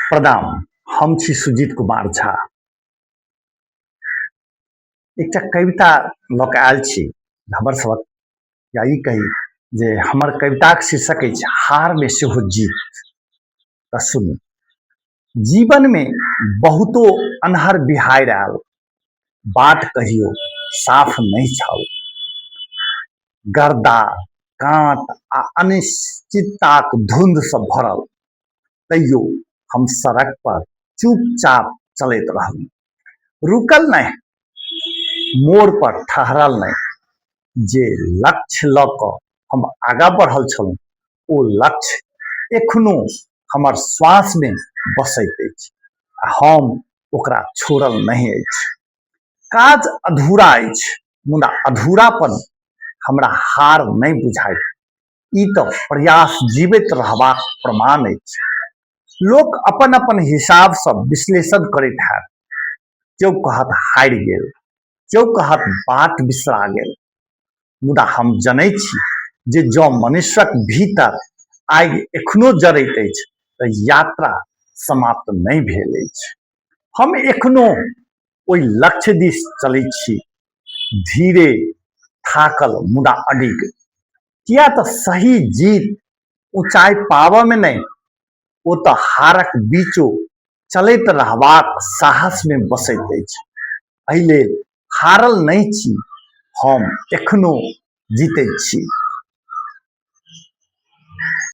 प्रणाम, हम छी सुजीत कुमार झा। एकटा कविता लऽ कऽ आयल छी हमर सबक, या ई कही जे हमर कविताक शीर्षक अछि हार में सेहो जीत। तऽ सुनू। जीवन में बहुतो अन्हर बिहारि आयल, बाट कहियो साफ नहीं छल। गर्दा, कांट आ अनिश्चितताक धुंध सँ भरल, तैयो हम सड़क पर चुपचाप चलैत रहलहुँ। रुकल नहीं, मोड़ पर ठहरल नहीं। जे लक्ष्य लऽ कऽ हम आगाँ बढ़ल छलहुँ, ओ लक्ष्य एखनो हमर श्वास में बसैत अछि आ हम ओकरा छोड़ल नहीं अछि। काज अधूरा अछि, मुदा अधूरापन हमरा हार नहीं बुझाइत। ई तऽ प्रयास जीवित रहबाक प्रमाण अछि। लोक अपन अपन हिसाब सँ विश्लेषण करैत हैत। केओ कहत हारि गेल, केओ कहत बाट बिसरा गेल। मुदा हम जनैत छी जे जँ मनुष्यक भीतर आगि एखनो जरैत अछि तऽ यात्रा समाप्त नहीं भेल अछि। हम एखनो ओहि लक्ष्य दिस चलैत छी, धीरे, थाकल मुदा अडिग। किया तऽ सही जीत ऊंचाई पाबऽ में नहीं, ओ तऽ हारक बीचो चलैत रहबाक साहस में बसैत अछि। एहि लेल हारल नहीं छी, हम एखनो जीतैत छी।